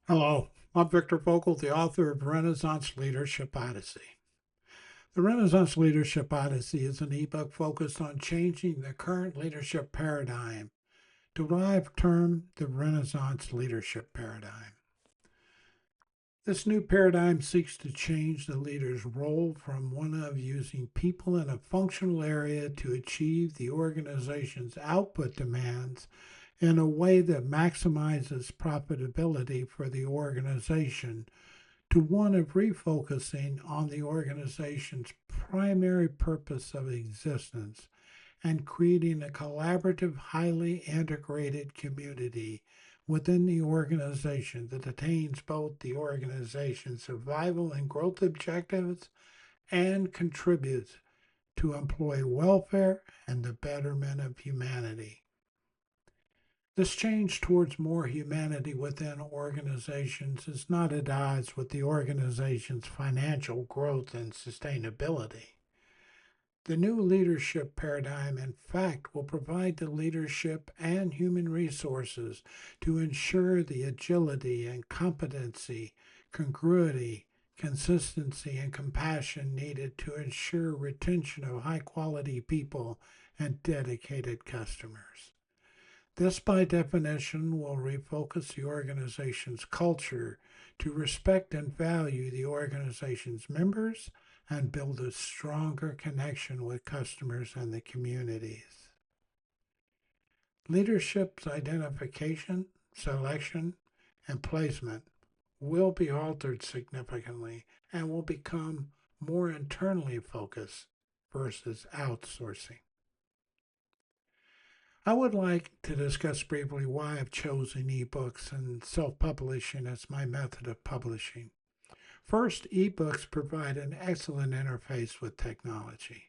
Hello, I'm Victor Vogel, the author of Renaissance Leadership Odyssey. The Renaissance Leadership Odyssey is an ebook focused on changing the current leadership paradigm, derived term the Renaissance Leadership Paradigm. This new paradigm seeks to change the leader's role from one of using people in a functional area to achieve the organization's output demands in a way that maximizes profitability for the organization to one of refocusing on the organization's primary purpose of existence and creating a collaborative, highly integrated community within the organization that attains both the organization's survival and growth objectives and contributes to employee welfare and the betterment of humanity. This change towards more humanity within organizations is not at odds with the organization's financial growth and sustainability. The new leadership paradigm, in fact, will provide the leadership and human resources to ensure the agility and competency, congruity, consistency, and compassion needed to ensure retention of high quality people and dedicated customers. This, by definition, will refocus the organization's culture to respect and value the organization's members and build a stronger connection with customers and the communities. Leadership's identification, selection, and placement will be altered significantly and will become more internally focused versus outsourcing. I would like to discuss briefly why I've chosen ebooks and self publishing as my method of publishing. First, ebooks provide an excellent interface with technology.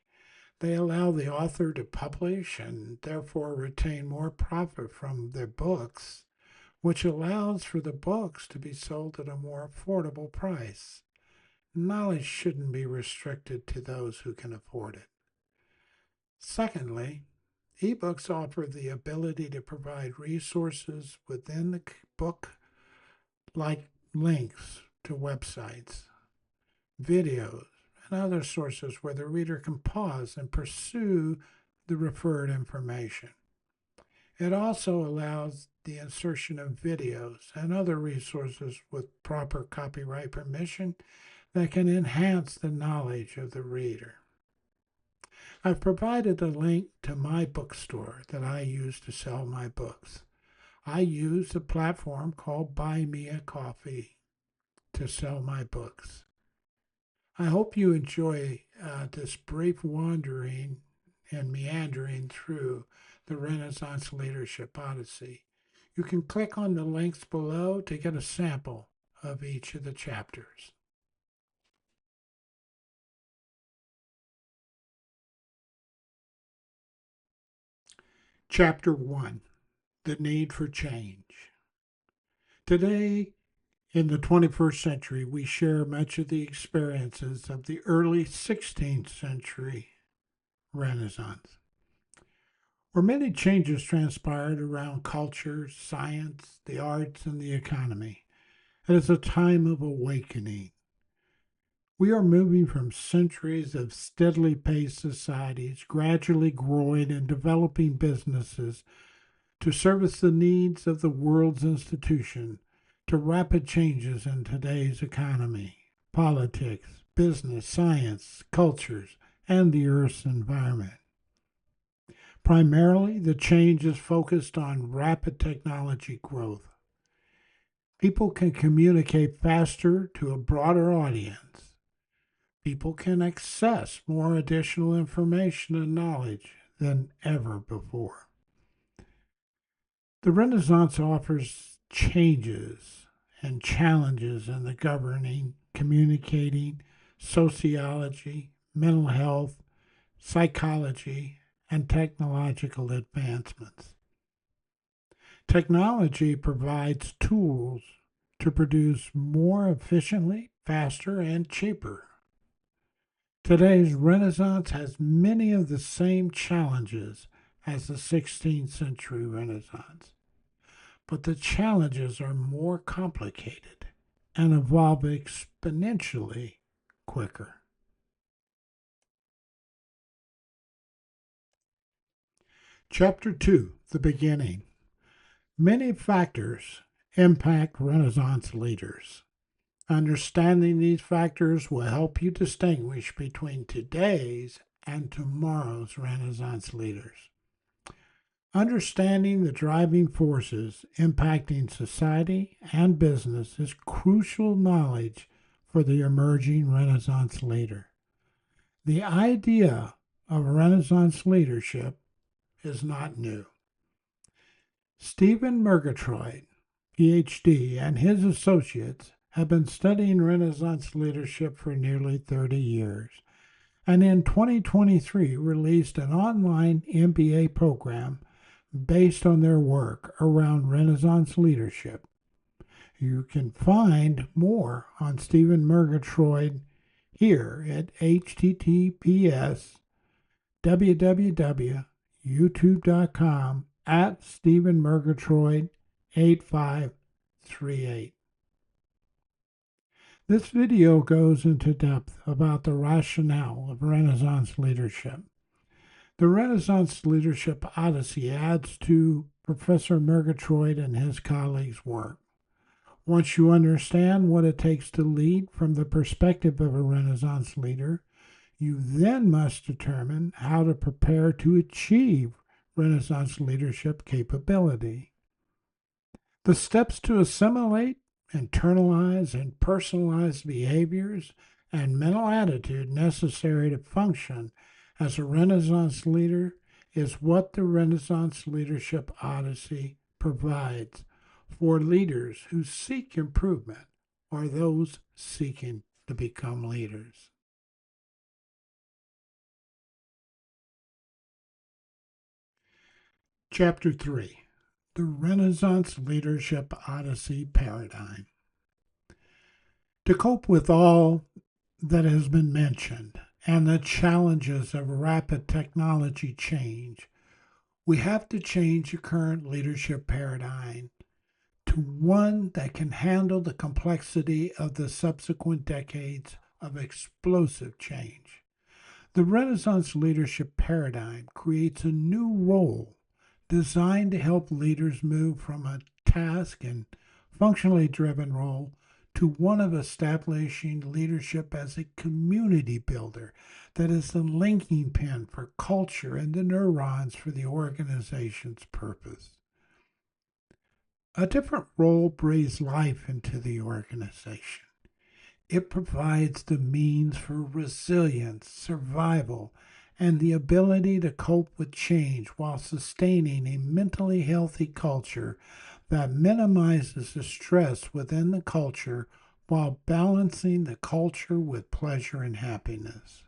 They allow the author to publish and therefore retain more profit from their books, which allows for the books to be sold at a more affordable price. Knowledge shouldn't be restricted to those who can afford it. Secondly, ebooks offer the ability to provide resources within the book, like links to websites, videos, and other sources where the reader can pause and pursue the referred information. It also allows the insertion of videos and other resources with proper copyright permission that can enhance the knowledge of the reader. I've provided a link to my bookstore that I use to sell my books. I use a platform called Buy Me a Coffee to sell my books. I hope you enjoy this brief wandering and meandering through the Renaissance Leadership Odyssey. You can click on the links below to get a sample of each of the chapters. Chapter 1: The Need for Change. Today, in the 21st century, we share much of the experiences of the early 16th century Renaissance, where many changes transpired around culture, science, the arts, and the economy. It is a time of awakening. We are moving from centuries of steadily paced societies, gradually growing and developing businesses to service the needs of the world's institution, to rapid changes in today's economy, politics, business, science, cultures, and the Earth's environment. Primarily, the change is focused on rapid technology growth. People can communicate faster to a broader audience. People can access more additional information and knowledge than ever before. The Renaissance offers changes and challenges in the governing, communicating, sociology, mental health, psychology, and technological advancements. Technology provides tools to produce more efficiently, faster, and cheaper. Today's Renaissance has many of the same challenges as the 16th century Renaissance, but the challenges are more complicated and evolve exponentially quicker. Chapter 2, The Beginning. Many factors impact Renaissance leaders. Understanding these factors will help you distinguish between today's and tomorrow's Renaissance leaders. Understanding the driving forces impacting society and business is crucial knowledge for the emerging Renaissance leader. The idea of Renaissance leadership is not new. Stephen Murgatroyd, PhD, and his associates have been studying Renaissance leadership for nearly 30 years, and in 2023 released an online MBA program based on their work around Renaissance leadership. You can find more on Stephen Murgatroyd here at https://www.youtube.com at Stephen Murgatroyd 8538. This video goes into depth about the rationale of Renaissance leadership. The Renaissance Leadership Odyssey adds to Professor Murgatroyd and his colleagues' work. Once you understand what it takes to lead from the perspective of a Renaissance leader, you then must determine how to prepare to achieve Renaissance leadership capability. The steps to assimilate, internalize, and personalize behaviors and mental attitude necessary to function as a Renaissance leader is what the Renaissance Leadership Odyssey provides for leaders who seek improvement or those seeking to become leaders. Chapter 3, The Renaissance Leadership Odyssey Paradigm. To cope with all that has been mentioned and the challenges of rapid technology change, we have to change the current leadership paradigm to one that can handle the complexity of the subsequent decades of explosive change. The Renaissance leadership paradigm creates a new role designed to help leaders move from a task and functionally driven role to one of establishing leadership as a community builder that is the linking pin for culture and the neurons for the organization's purpose. A different role breathes life into the organization. It provides the means for resilience, survival, and the ability to cope with change while sustaining a mentally healthy culture that minimizes the stress within the culture while balancing the culture with pleasure and happiness.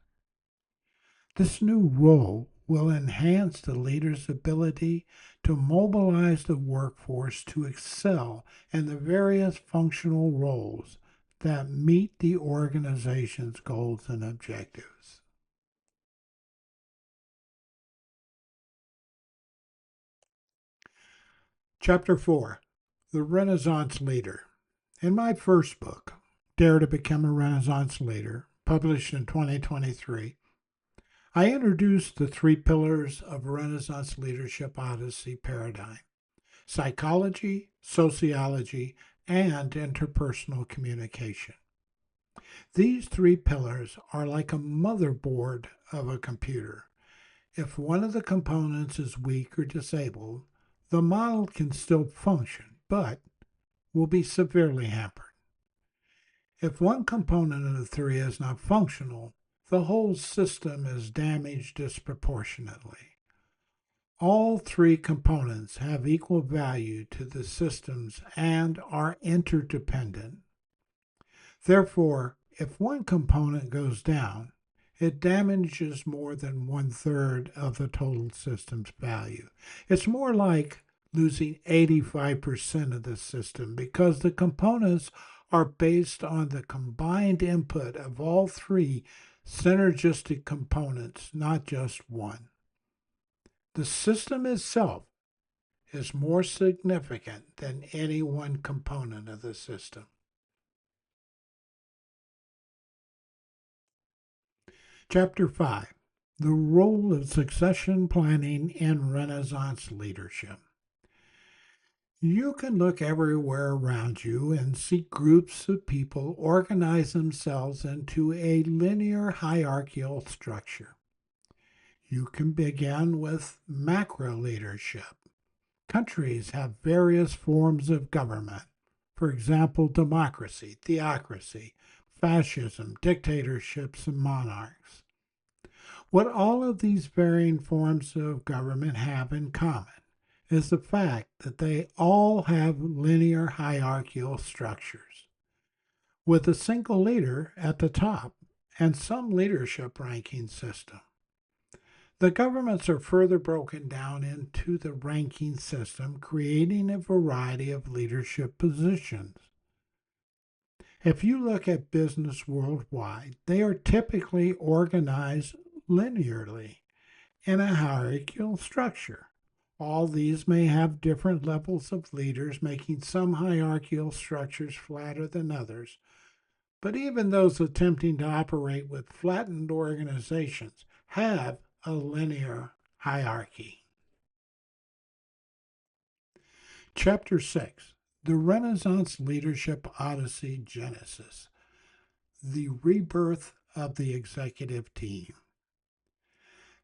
This new role will enhance the leader's ability to mobilize the workforce to excel in the various functional roles that meet the organization's goals and objectives. Chapter 4, The Renaissance Leader. In my first book, Dare to Become a Renaissance Leader, published in 2023, I introduced the 3 pillars of Renaissance Leadership Odyssey paradigm: psychology, sociology, and interpersonal communication. These 3 pillars are like a motherboard of a computer. If one of the components is weak or disabled, the model can still function, but will be severely hampered. If one component of the 3 is not functional, the whole system is damaged disproportionately. All 3 components have equal value to the systems and are interdependent. Therefore, if one component goes down, it damages more than 1/3 of the total system's value. It's more like losing 85% of the system because the components are based on the combined input of all 3 synergistic components, not just one. The system itself is more significant than any one component of the system. Chapter 5: The Role of Succession Planning in Renaissance Leadership. You can look everywhere around you and see groups of people organize themselves into a linear hierarchical structure. You can begin with macro leadership. Countries have various forms of government. For example, democracy, theocracy, fascism, dictatorships, and monarchs. What all of these varying forms of government have in common is the fact that they all have linear hierarchical structures, with a single leader at the top and some leadership ranking system. The governments are further broken down into the ranking system, creating a variety of leadership positions. If you look at business worldwide, they are typically organized linearly in a hierarchical structure. All these may have different levels of leaders, making some hierarchical structures flatter than others. But even those attempting to operate with flattened organizations have a linear hierarchy. Chapter 6: The Renaissance Leadership Odyssey Genesis. The Rebirth of the Executive Team.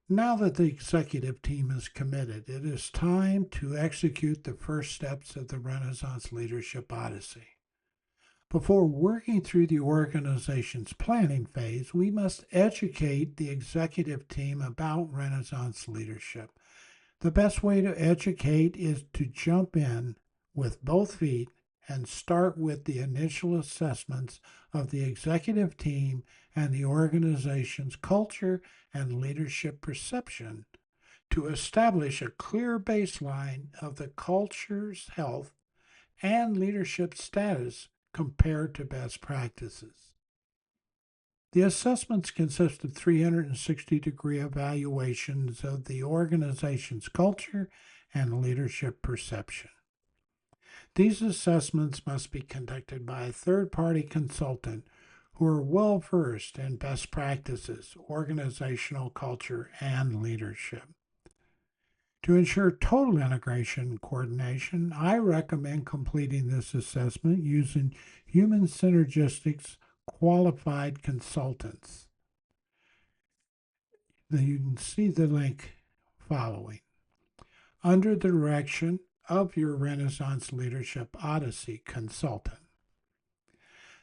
Now that the executive team is committed, it is time to execute the first steps of the Renaissance Leadership Odyssey. Before working through the organization's planning phase, we must educate the executive team about Renaissance leadership. The best way to educate is to jump in with both feet and start with the initial assessments of the executive team and the organization's culture and leadership perception to establish a clear baseline of the culture's health and leadership status compared to best practices. The assessments consist of 360-degree evaluations of the organization's culture and leadership perception. These assessments must be conducted by a third-party consultant who are well versed in best practices, organizational culture, and leadership. To ensure total integration and coordination, I recommend completing this assessment using Human Synergistics qualified consultants. You can see the link following. Under the direction of your Renaissance Leadership Odyssey consultant.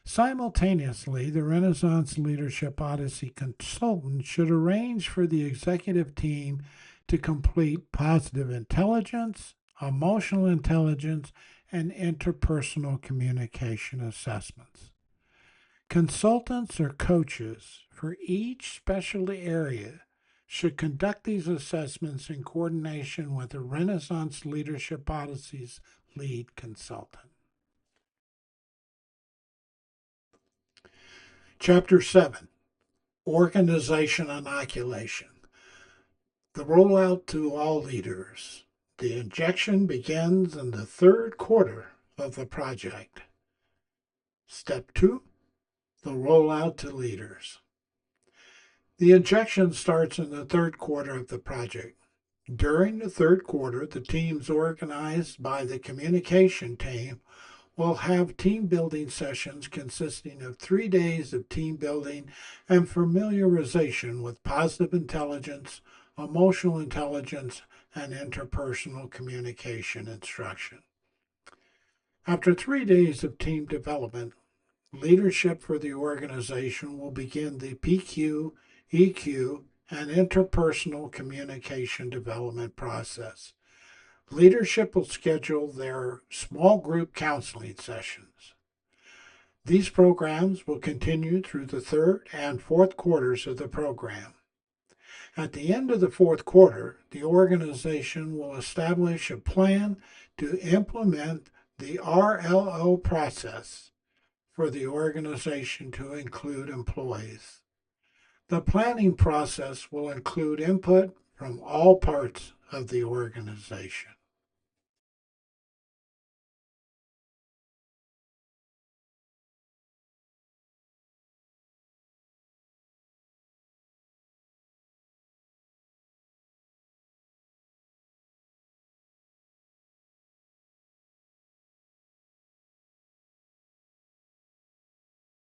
Simultaneously, the Renaissance Leadership Odyssey consultant should arrange for the executive team to complete positive intelligence, emotional intelligence, and interpersonal communication assessments. Consultants or coaches for each specialty area should conduct these assessments in coordination with the Renaissance Leadership Odyssey's lead consultant. Chapter 7: Organization Inoculation. The rollout to all leaders. The injection begins in the third quarter of the project. Step 2: The rollout to leaders. The injection starts in the third quarter of the project. During the third quarter, the teams organized by the communication team will have team building sessions consisting of 3 days of team building and familiarization with positive intelligence, emotional intelligence, and interpersonal communication instruction. After 3 days of team development, leadership for the organization will begin the PQ, EQ, and interpersonal communication development process. Leadership will schedule their small group counseling sessions. These programs will continue through the third and fourth quarters of the program. At the end of the fourth quarter, the organization will establish a plan to implement the RLO process for the organization to include employees. The planning process will include input from all parts of the organization.